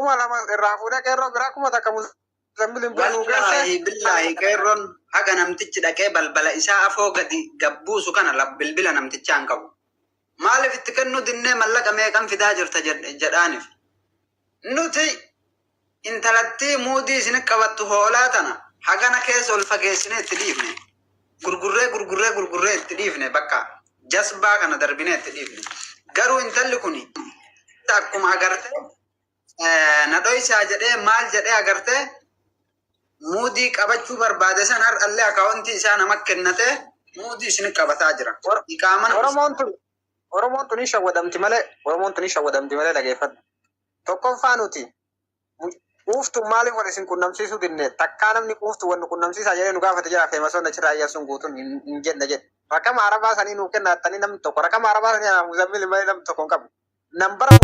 kuma lama irraa fuudhee qeerroo biraa kuma takka Zambilin billahi qeerroon haga namtichi dhaqee balbala isaa afoo gadi gabbuusu kana bilbila namtichaan qabu. Maaliif itti kennu dinnee mallaqa meeqan fidaa jirta jedhaaniif. Nuti intalatti muudii isin qabattu hoolaa tana hagana keessa ol fageessine itti dhiifne. Gurgurree itti dhiifne bakka jasbaa kana darbine itti dhiifne. Garuu intalli kuni akkuma agartee nadhoysaa jedhee maal jedhee agartee muudii qabachuu barbaade san har'allee akaawuntii isaa nama kennate muudii isin qabataa jira. Oromoon tuni shawwadamti malee dhageeffadhu. Tokkoffaa nuti quuftu maaliif wal isin qunnamsiisuu dinne takkaa namni quuftu wal nu qunnamsiisaa jedhee nu gaafate jira feemasoon achirraa ayyaasuun guutuun hin jenne jedhe. Rakama arabaa sanii nuu kennaatanii namni tokko rakama arabaa sanii Muzammil malee namni tokko hin qabu. Nambara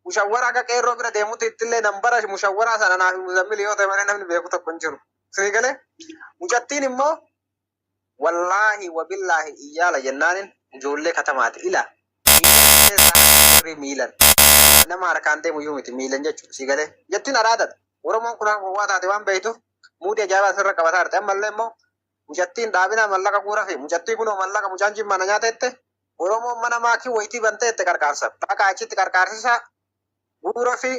mushawwara akka qeerroo bira deemutti ittillee nambara mushawwaraa sana naaf Muzammil yoo ta'e malee namni beeku tokko hin jiru. Sii galee mucattiin immoo wallaahi wabillaahi iyyaala jennaanin ijoollee katamaati ila miilan nama harkaan deemu iyyuu miti miilan jechuudha sii galee jettiin araadadha. Oromoon kun waa taate waan beektuuf muudii ajaa'ibaa sirra qabataa jirti ammallee immoo mucattiin dhaabina mallaqa guuraa fi mucattii kunoo mallaqa mucaan jimmaana nyaata jette Oromoon mana maakii wayitii bantee jette qarqaarsa bakka achitti qarqaarsisaa guuraa fi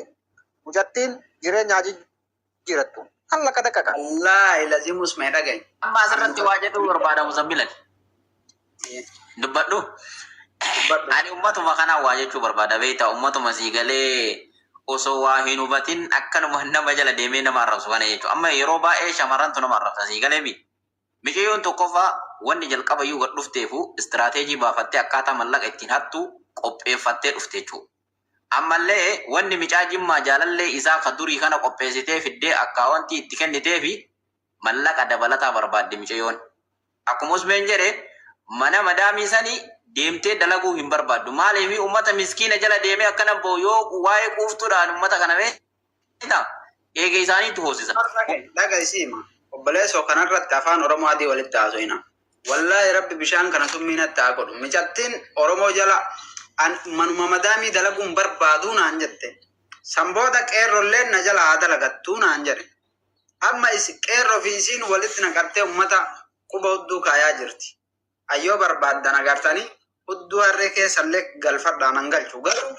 mucattiin jireenyaa jijjiirattu allaqa daqqaqa. Wallaahi lazimus mee dhagaye. Amma asirratti waa jedhu barbaada Muzammilan. Dubbadhu. Ani ummatuma kana waa jechuu barbaada beektaa ummatuma sii galee osoo waa hin hubatin akkanuma nama jala deemee nama arrabsu kana jechuudha. Amma yeroo baay'ee shamarrantu nama arrabsa sii galee mi. Miciyyoon tokkoffaa wanni jalqaba iyyuu gad dhufteefu istiraateejii baafattee akkaataa mallaqa ittiin hattu qopheeffattee dhufte jechuudha. Ammallee wanni micaa jimmaa jaalallee isaa ka durii kana qopheessitee fiddee akkaawwantii itti kennitee fi mallaqa dabalataa barbaadde miciyyoon. Akkuma usmeen jedhe mana madaamii sanii deemtee dalaguu hin barbaaddu. Maaliif uummata miskiina jala deemee akkana ba'u yoo waa'ee quuftuudhaan uummata kana beektaa eegee isaaniitu hoosisa. Dhaga isiima. Obboleessoo kanarratti afaan Oromoo adii walitti haasofina. Wallaahi rabbi bishaan kana summiinatti haa godhu. Micattiin Oromoo jala manuma madaamii dalaguun barbaaduu naan jette. Sanboota qeerrolleen na jala haa dalagattuu naan jedhe. Amma qeerroo fi isiin walitti naqattee uummata quba hudduu kaayaa jirti. Ayyoo barbaaddan agartanii hudduu harree keessallee galfadhaan an galchu. Garuu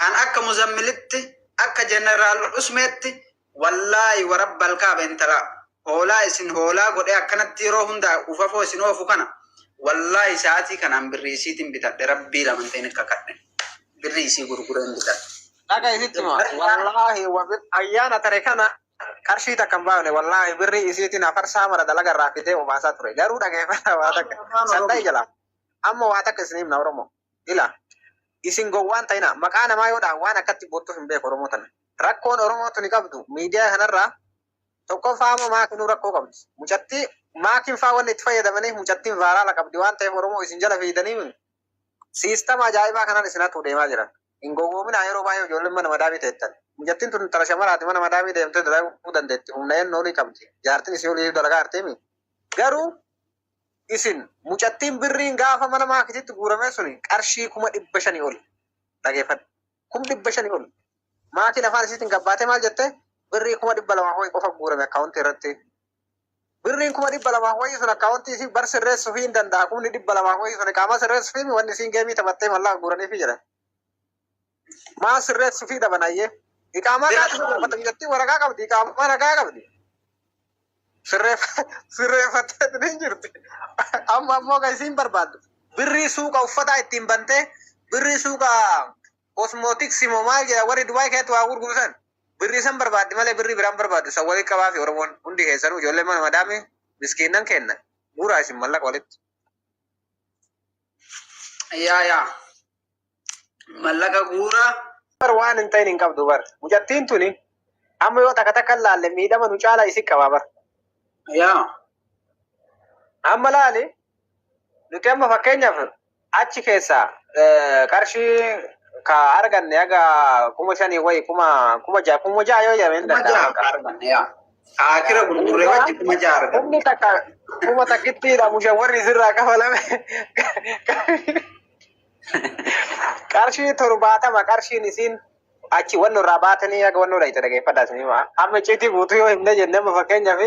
an akka Muzammilitti akka jeneraal Usmeetti wallaahi warabbal kaaba intala hoolaa isin hoolaa godhee akkanatti yeroo hundaa ufafoo isin oofu kana wallaahi sa'aatii kanaan birrii isiitiin bitadhe rabbii lamanteen akka kadhe birrii isii gurgureen bitadhe. Dhaga isitti wallaahi ayyaana tare kana qarshii takka hin baafne wallaahi birrii isiitiin afarsaa mara dalaga irraa fidee obaasaa ture. Garuu dhageeffata waa takka sandai jala amma waa takka isin himna Oromoo ila isin gowwaan ta'ina maqaa namaa yoodhaan waan akkatti boottuuf hin beeku Oromoo tana. Rakkoon Oromoo tuni qabdu miidiyaa kanarraa tokkoffaa amma maakinuu rakkoo qabdi. Mucattii maakiin faa wanni itti fayyadamanii mucattiin vaaraala qabdi waan ta'eef Oromoo isin jala fiidanii siistama ajaa'ibaa kanaan isinatu deemaa jiran. Hin gowwoomina yeroo baay'ee ijoolleen mana madaamii ta'ettan. Mucattiin tun intala shamaraati mana madaamii deemtee dalaguu dandeetti. Humna ennoo olii qabdi. Jaartiin isii olii dalagaa arteemi. Garuu isin mucattiin birriin gaafa mana maakititti guurame suni qarshii 500 ol. Dhageeffadhu. 500 ol. Maatiin afaan isiitiin gabbaatee maal jette? Birrii 200 ho'i qofa guurame akkaawuntii irratti. Birriin 200 ho'i sun akkaawuntii isii bar sirreessuu fi hin danda'a. 200 ho'i sun qaama sirreessuu fi wanni isiin geemii taphattee mallaqa guuraniifi jedhan. Maa sirreessuu fi dhabanayyee. Iqaamaa qaatu mucattiin waraqaa qabdi. Iqaamaa nagaa qabdi. Sirreeffattee ni jirti. Amma ammoo kan isiin barbaaddu. Birrii suuqa uffataa ittiin bantee birrii suuqa kosmootiksii moo maal jedha warri Dubaay keessatti waa gurgursan. Birrii san barbaaddi malee birrii biraan barbaaddu. San walitti qabaa fi Oromoon hundi keessanuu ijoollee mana madaamii miskiinnan kenna. Guuraa isin mallaqa walitti. Yaa. Mallaqa guuraa. Bar waan hin ta'in hin qabdu bar. Mucattiin tuni amma yoo takka takka laalle miidhama nu caalaa isi qabaa bar. Yaa. Amma laali nuti amma fakkeenyaaf achi keessaa qarshii ka arganne aga 5,000 wayi 6,000 yoo jedhame hin danda'amu. Akira gurgurree wajji 6,000 arganne. Humni takka kuma takkittiidha mushawarri sirraa kafalame. Qarshii 70 qarshiin isiin achi wanno irraa baatanii aga wanno dhayite dhageeffadhaasanii amma icciitii guutuu yoo himne jenne amma fakkeenyaaf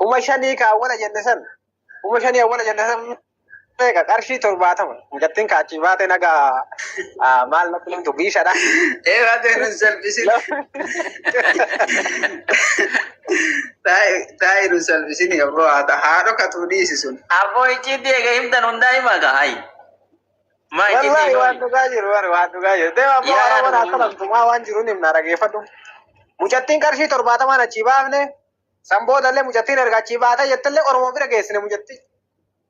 5,000 kaawwala jenne san 5,000 awwala jenne san meeqa qarshii 70 mucattiin kaachii baate naga maal natti himtu biishadha. Baate nun salphisin. Taa'ee nun salphisin gabroo haadha katuu dhiisi sun. Aboo icciitii eega himtan hundaa himaa gahayi. Wallahi waan dhugaa jiru waan dhugaa jiru. Deema abbaa Oromoon akka lamtumaa waan jiruun himna dhageeffadhu. Mucattiin qarshii 70 achii baafne san boodallee mucattiin erga achii baata jettallee Oromoo bira geessine mucattii.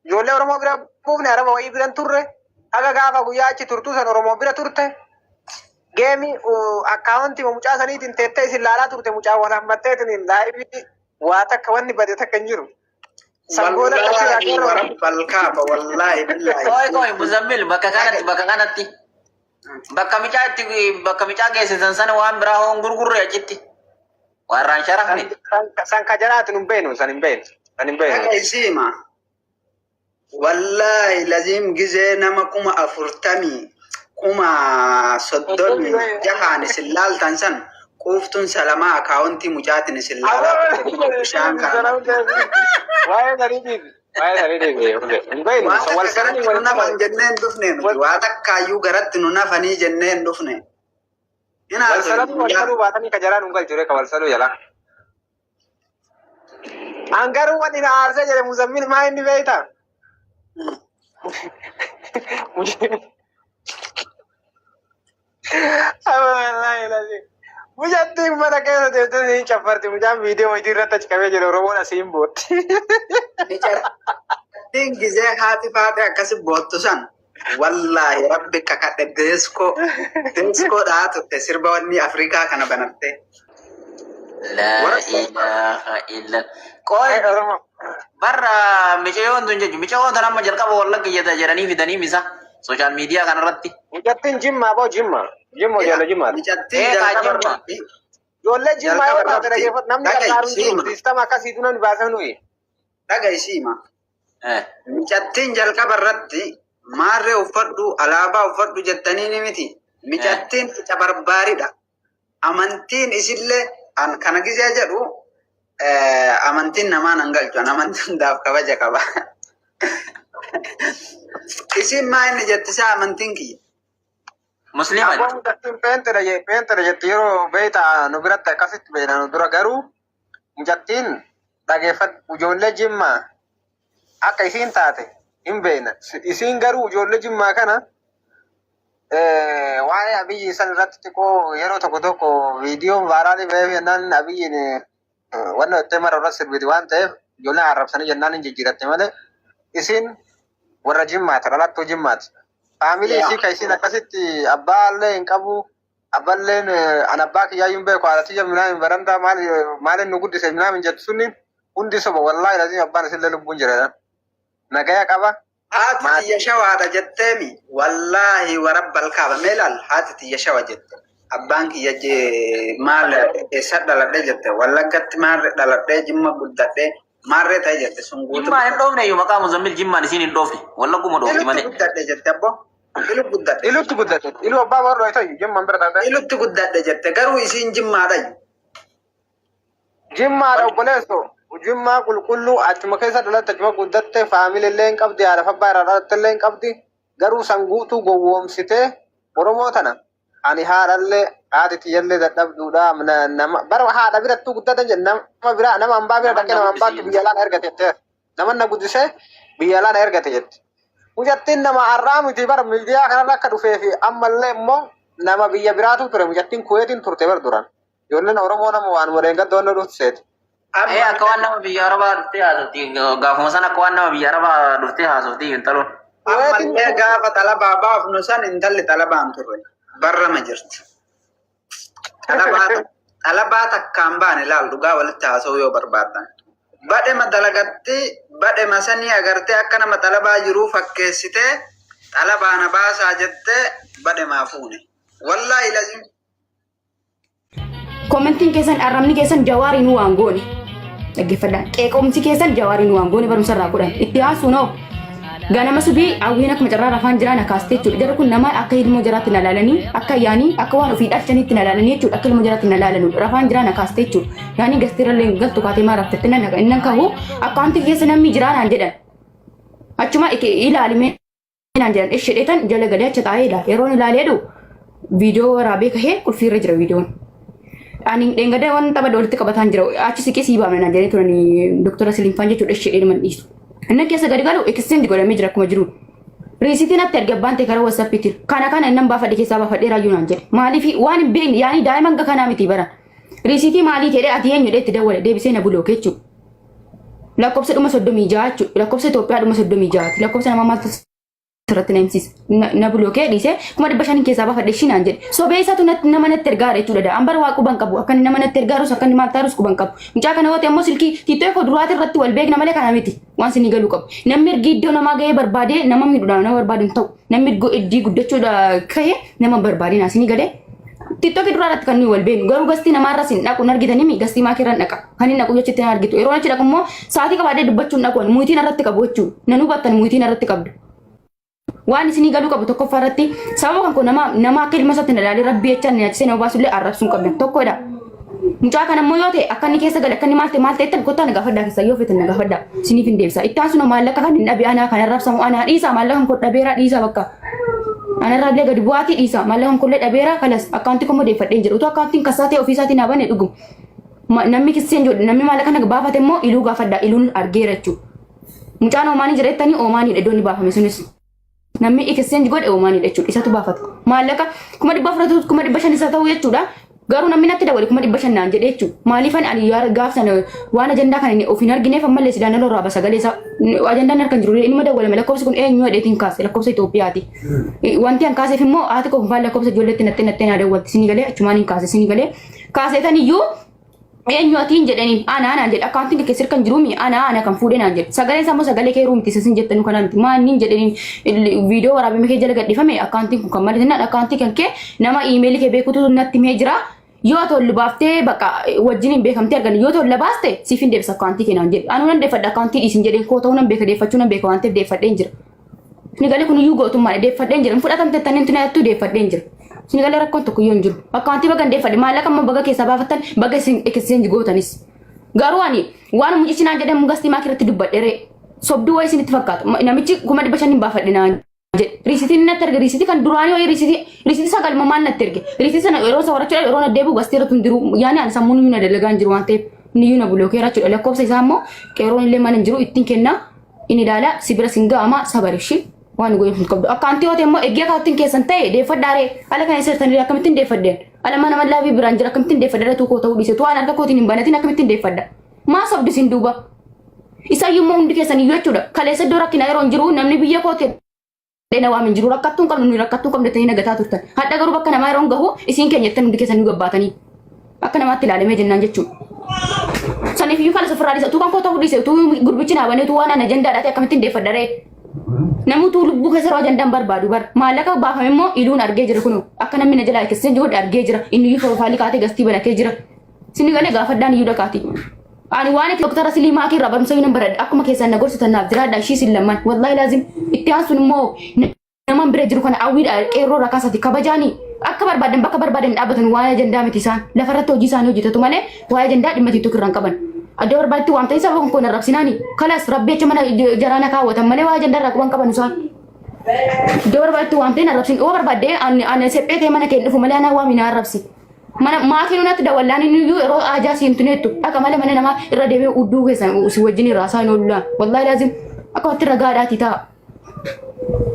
Ijoollee Oromoo bira buufne araba wayii biran turre haga gaafa guyyaa achi turtuu san Oromoo bira turte. Geemii akkaawuntii mucaa saniitiin teettee isin laalaa turte mucaa wal hammatteetiin laayibii waa takka wanni bade takka hin jiru. Sangoota wallahi balkaaba wallahi billahi. Koi Muzammil bakka kanatti bakka micaa geessisan sana waan biraa hoon gurgurre achitti. Warraan sharafni. San ka jaraatu nun beenu san hin beenu. San hin beenu. Isiima. Wallahi lazim gizee nama 40 30 isin laaltan san quuftun salamaa akaawuntii mucaatiin isin laalaa bishaan kana. Waa'ee saniitiif. Waa'ee saniitiif. Hin beenu. Wal garatti nu nafan jennee hin dhufne nuti. Waa takkaayyuu garatti nu nafanii jennee hin dhufne. Wal salatu wal saluu baatanii ka jaraan hungal jire ka wal saluu jala. Angaruu wanni na aarsee jedhe Muzammil maa inni beeyta? Mucattiin mana keessa deemtee ni caffarti. Mucaan viidiyoo hojii irratti achi qabee jiru Oromoon asiin bootti. Mucattiin gizee haati faate akkasi boottu san. Wallahi rabbi kakadhe deeskoodhaa turte sirba wanni Afrikaa kana banatte. La ilaha illa. Koi barra micayoon tun jechuun micayoon tan amma jalqaba wallagga jedhanii fidanii misa sooshaal miidiyaa kanarratti. Mucattiin jimmaa boo jimmaa. Jimmoo jala jimmaa. Mucattiin jalqaba. Ijoollee jimmaa yoo taate dhageeffatu namni gargaaruun jiru siistama akkasiitu nan baasan nuyi. Dhagaysiima. Mucattiin jalqaba irratti maarree uffadhu alaabaa uffadhu jettanii ni miti. Mucattiin ija barbaaridha. Amantiin isillee kana gizee jedhu amantiin namaan hangalchu amantiin daaf kabaja qaba. Isin maa inni jettisaa amantiin kiyya. Musliima. Abbaa mucattiin peentedha jetti yeroo beeyta nu biratti akkasitti beeyna nu dura garuu mucattiin dhageeffadhu ijoollee jimmaa akka isiin taate hin beeyna. Isiin garuu ijoollee jimmaa kana waa'ee abiyyi san irratti xiqqoo yeroo tokko viidiyoon vaaraalii ba'ee jennaan abiyyiin wanna itti mara irratti sirbiti waan ta'eef ijoolleen arrabsanii jennaan hin jijjiiratte malee isiin warra jimmaati dhalattuu jimmaati. Faamilii isii ka isiin akkasitti abbaallee hin qabu abballeen an abbaa kiyyaayyuu hin beeku haadhatiyya minaamin barandaa maalin nu guddise minaamin jettu sunniin hundi soba wallaahi lazim abbaan isillee lubbuun jiredha. Nagaya qaba. Haati tiyya shawaadha jetteemi wallaahi warabbal kaaba meelaal haati tiyya shawa jette abbaan kiyya maal eessa dhaladhee jette wallaggatti maarree dhaladhee jimma guddadhee maarree ta'e jette sun guutuu. Jimmaa hin dhoofne iyyuu maqaa Muzammil jimmaan isiin hin dhoofne wallagguma dhoofti malee. Ilutti guddadhe jette abbo. Ilu guddadhe. Ilutti guddadhe. Ilu abbaa warra ta'e jimmaan bira taate. Ilutti guddadhe jette garuu isiin jimmaadha. Jimmaadha obboleesso. Jimmaa qulqulluu achuma keessa dhalatte achuma guddatte faamilii illee hin qabdi haadha abbaa irraa dhalatte illee hin qabdi garuu san guutuu gowwoomsitee Oromoo tana ani haadhallee haati tiyyallee dadhabduudha bara haadha birattuu guddatan jedhe nama biraa nama hambaa bira dhaqee nama hambaatti biyya alaana ergate jettee nama na guddisee biyya alaana ergate jette. Mucattiin nama har'aa miti bara miidiyaa kanarra akka dhufee fi ammallee immoo nama biyya biraatu ture mucattiin kuweetiin turte bar duran ijoolleen Oromoo nama waan wareen gaddoonni dhufseeti. Akka waan nama biyya Arabaa dhuftee haasofti gaafuma sana akka waan nama biyya Arabaa dhuftee haasofti intaloon. Ammallee gaafa talabaa baafnu san intalli talabaan turre barrama jirti. Talabaa takkaan baane ilaal dhugaa walitti haasa'uu yoo barbaadan. Badhema dalagatti badhema sanii agartee akka nama talabaa jiruu fakkeessitee talabaana baasaa jettee badhemaa fuune. Wallaahi lazim. Komentiin keessan arrabni keessan jawaariin waan goone. Dhaggeeffadhaan qeeqomsi keessan jawaariin waan goone barumsa irraa godhan itti haasuu noo Ganama subii hawwiin akkuma carraa rafaan jiraan akaastee jechuudha. Jarri kun nama akka ilmoo jiraatti na laalanii akka yaanii akka waan ofii dhalchaniitti na laalanii jechuudha. Akka ilmoo jiraatti na laalanudha. Rafaan jiraan akaastee jechuudha. Yaanii gasteerallee galtu kaatee maa raftetti nan kahu akkaantii keessa namni jiraan jedhan. Achuma ilaalimee naan jedhan ishedheetan jala galee acha taa'ee ilaala. Yeroon ilaalee dhu viidiyoo waraabee kahee qulfiirra jira viidiyoon. Ani dhengadee waan tapha walitti qabataan jira. Achi siqee sii baafne naan jedhanii turanii Dooktora Siliinfaan jechuudha ishedhee man dhiisu. Inni keessa gadi galu exchange godhamee jira akkuma jiru. Riisitiin atti erga baante karaa WhatsApp-tti. Kana inni baafadhe keessaa baafadhee raayyuu naan jedhe. Maaliif waan hin beekne yaani daa'ima hanga kanaa miti bara. Riisitii maalii jedhee ati eenyudha itti dawwale deebisee na buloo jechuudha. Lakkoofsa dhuma 36 jechuudha. Lakkoofsa Itoophiyaa dhuma 36. Lakkoofsa nama maaltu sirratti na himsiisa. Na buloo dhiisee 500 keessaa baafadhe shinaan jedhe. Sobee isaatu nama natti ergaara jechuudha. Ambar waa quban qabu. Akka nama natti ergaarus akka maal taarus quban qabu. Mucaa kana hoote ammoo silkii tiitoo koo duraati irratti wal beekna malee kana miti. Waan sinii galuu qabu. Namni ergi iddoo namaa gahee barbaadee nama miidhuudhaan nama barbaadu hin ta'u. Namni ergi guddachuudha kahee nama barbaadee naa sinii galee. Tiitoo duraarratti kan nuyi wal beeknu. Garuu gastii namaarra sin dhaqu argitanii gastii maakiirraan dhaqa. Kan inni dhaqu jechuutti na argitu. Yeroo achi dhaqu immoo sa'aatii qabaadee dubbachuun dhaquun muyitiin irratti qabu jechuudha. Nan hubattan muyitiin irratti qabdu. Waan isinii galuu qabu tokkoffaa irratti sababa kan kun nama akka ilma isaatti ilaalee rabbii jechaan nyaachisee nama baasullee arrabsuun qabdan tokkodha. Mucaa kana immoo yoo ta'e akka inni keessa gale akka inni maal ta'e kottaa na gaafadhaa keessa yoo fetan na gaafadhaa isiniif hin deebisa. Itti aansuma maallaqa kan hin dhabe anaa kan arrabsamu anaa dhiisa maallaqa kan dhabeera dhiisa bakka. Anarraa illee gadi bu'aatii dhiisa maallaqa kan kollee dhabeera kalas akkaantii kommoo deeffadhee jira. Utuu akkaantiin kasaa ta'e ofiisaatiin haa banne dhugu. Namni kisseen jedhu namni maallaqa kana baafate immoo iluu gaafadhaa iluun argeera jechuudha. Mucaan oomaanii jira jettanii oomaaniidha iddoon baafame sunis. Namni exchange godhe oomaaniidha jechuudha. Isatu baafata. Maallaqa 1,400 1,500 isa ta'u jechuudha. Garuu namni natti dawwale 1,500 naan jedhe jechuudha. Maaliif ani gaafsan waan ajandaa kana inni ofiin argineef ammallee sidaan irraa baasa galee isaa ajandaan harkan jiru inni madawwale lakkoofsi kun eenyu dheetiin kaase lakkoofsa Itoophiyaati. Wanti an kaaseef immoo haati koo kunfaan lakkoofsa ijoolleetti nattee naa dawwalti sinii galee achumaan hin kaase sinii galee kaaseetan iyyuu eenyu atiin jedhanii ana jedhe akkaantiin keessir kan jiru ana kan fuudhee naan jedhe sagalee isaa immoo sagalee kee ruumti isin jettanu kana miti maannin jedhanii viidiyoo waraabame kee jala gadhifame akkaantiin kun kan malee akkaantii kan kee nama iimeelii kee beekutu natti himee jira yoo tollu baaftee bakka wajjin hin beekamtee argan yoo tollu baaste siif hin deebisa akkaantii kee naan jedhe anu nan deeffadha akkaantii dhiisin jedheen koo ta'uu nan beeka deeffachuu nan beeka waan ta'eef deeffadheen jira. Ni galee kun iyyuu gootummaa deeffadheen jira fudhatamte taniin tuna yattuu deeffadheen jira. Sini galee rakkoon tokko yoo hin jiru. Akkaantii baga deeffadhe maallaqa immoo baga keessaa baafattan baga isin exchange gootanis. Garuu ani waan mucichi naan jedhamu gastii maakirratti dubbadheere sobduu wayii isinitti fakkaata. Namichi 500 baafadhe naan jedhe. Riisitiin natti erge riisitii kan duraanii wayii riisitii sagalma maal natti erge. Riisitii sana yeroo isa warachuudha yeroo na deebi'u gastii irratti hin jiru. Yaani ani sammuun iyyuu na dalagaa hin jiru waan ta'eef inni iyyuu na bulookeera jechuudha. Lakkoofsa isaa immoo qeeroon illee mana hin jiru ittiin kenna inni ilaala sibira singa'ama sabarishi. Waan goyoon hin qabdu. Akkaantii yoo ta'e immoo eegee akkaantiin keessan ta'e deeffadhaaree ala kan isirtanii akkamittiin deeffadheen ala mana mallaa fi biraan jira akkamittiin deeffadhaa tuukoo ta'uu dhiise tuwaan harka kootiin hin banatiin akkamittiin deeffadha. Maa sobdisiin duuba. Isaayyuu immoo hundi keessan iyyuu jechuudha. Kaleessa iddoo rakkina yeroo hin jiru namni biyya kootiin dheena waan hin jiru rakkattuu hin qabnu nuyi rakkattuu hin qabnu ta'anii nagataa turtan. Hadha garuu bakka namaa yeroo hin gahu isiin keenya jettan hundi keessan gabbaatanii akka namaatti ilaalamee jennaan jechuudha. Saniif iyyuu kalas ofirraa dhiisa utuu kan koo ta'uu dhiise utuu gurbichi naabanii utuu waan ana ajandaadhaati akkamittiin deeffadharee. Namoota lubbuu keessa yeroo ajandaan barbaadu bar maallaqa baafame immoo iluun argee jira kunu akka namni na jalaa exchange godhe argee jira inni iyyuu profaayilii kaatee gastii banatee jira sinni galee gaafaddaan iyyuu dhaqaati. Ani waan itti Dooktora Siliimaa irraa barumsa iyyuu nan baradha akkuma keessan na gorsitan naaf jiraadha ishii sin lamman wallaahi laazim itti aansuun immoo namaan bira jiru kana hawwiidha qeerroo irraa kaasatti kabajaanii akka barbaadan bakka barbaadan dhaabbatan waa'ee ajandaa miti isaan lafarratti hojii isaanii hojjetatu malee waa'ee ajandaa dhimma tiitok irraan qaban. Adda barbaadatti waan ta'e sababa kun arrabsinaani kalas rabbi acha mana jaraana kaawwatan malee waa ajandaa irraa quban qaban isaan. Adda barbaadatti waan ta'e arrabsin oo barbaadde ani sephee ta'e mana kee dhufu malee ana waa mina arrabsi. Mana maatiin natti dawallaan inni iyyuu yeroo ajaa siin tuneettu akka malee mana namaa irra deemee udduu keessan si wajjin irraa isaan oollaan wallaahi laazim akka watti ragaadhaati ta'a.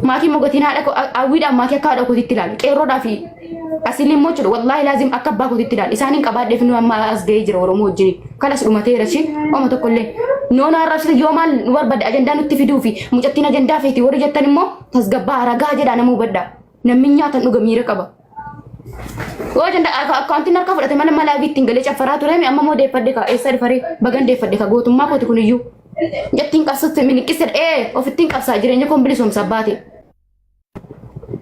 Maatiin mogotiin haadha hawwiidhaan maatii akka haadha kootiitti ilaali qeerroodhaa fi asili immoo jechuudha wallaahi laazim akka abbaa kootiitti ilaali isaaniin qabaadheef nu amma as ga'ee jira oromoo wajjin kalas dhumateera shi oma tokkollee noona arrabsite yoo maal nu barbaade ajandaa nutti fiduu fi mucattiin ajandaa feeti warri jettan immoo tasgabbaa ragaa jedhaa nama hubadhaa namni nyaatan dhuga miira qaba. Yoo ajandaa akkaantiin harka fudhate mana malaa bittiin galee caffaraa ture amma moo deeffadde ka eessa dhifaree bagan deeffadde ka gootummaa kooti kun iyyuu jettiin qabsatte miniqqisedha ofittiin qabsaa jireenya kombilisomsa baate.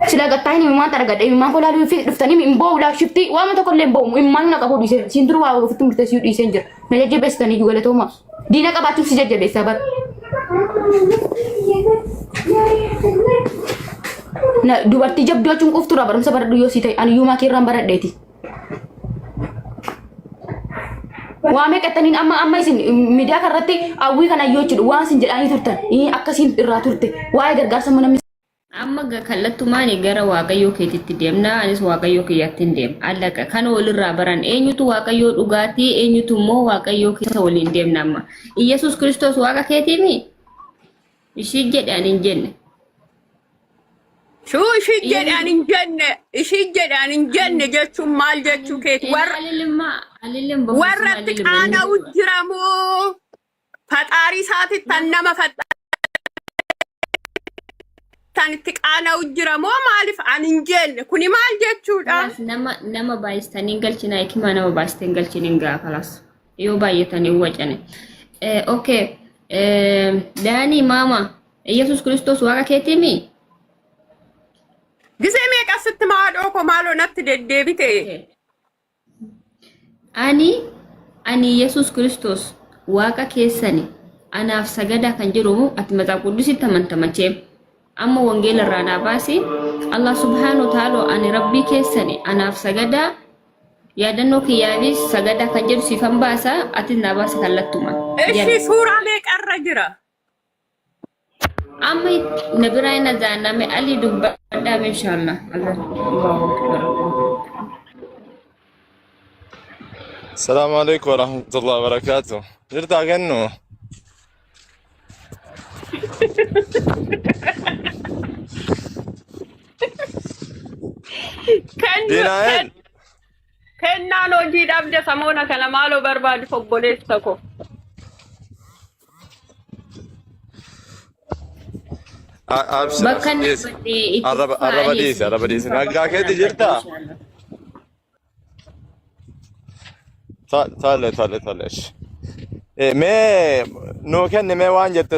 Sila gattahin imman taragade imman ko lalu fi duftani imbo ula shifti wa ma to ko lembo imman na ka ko dise sindru wa fitu murtasi yu dise njir na jaje bestani juga le toma dina ka batu si jaje besa bar Na dubartii jabduu achuun qoftuudha barumsa baradhu yoo si ta'e ani yuumaa keerraan baradheeti. Waa meeqattaniin amma isin miidiyaa kanarratti hawwii kana yoo jedhu waan isin jedhanii turtan akkasiin irraa turte waa'ee gargaarsa mana amma kallattumaan gara waaqayyoo keetitti deemna anis waaqayyoo kiyyaatti deema allaqa kan walirraa baran eenyutu waaqayyoo dhugaatii eenyutu immoo waaqayyoo keessa waliin deemna amma Iyesuus Kiristoos waaqa keetiimi ishii jedhaan hin jenne Shuu ishii jedhaan hin jenne jechuun maal jechuu keeti warra xiqqaana'u jiramu faxaarii isaatitti kan nama itti qaana'u jiramoo maaliif an hin jenne kuni maal jechuudha nama baay'istanii galchina hikima nama baay'isteen galchiniin gaafalas yoo baay'atanii wacane okay Daani mama Iyesuus Kiristoos waaqa keetiimi gisee meeqa sitti maadhoo ko maaloo natti deddeebite ani Iyesuus Kiristoos waaqa keessani anaaf sagada kan jedhamu ati maxaa quddusitti amantamachee amma wangeela irraa baasi Allah subhanahu wa ta'ala ani rabbii keessani anaaf sagada yaadannoo kiyyaafis sagada kan jedhu sifan baasa ati na baasa kallattuma eshi suuraa meeqarra jira amma nabiraayna zaaname ali dubbadhaam inshallah Allahu akbar السلام عليكم ورحمة الله وبركاته. جرت أغنو. ديناين. كنا نوجد أبدا سمونا كنا مالو برباد فوقبوليس تكو. أبشر. بكن عرب ديس. نقا كده جرتا. طالع إيش. ما نو كان ما وان جت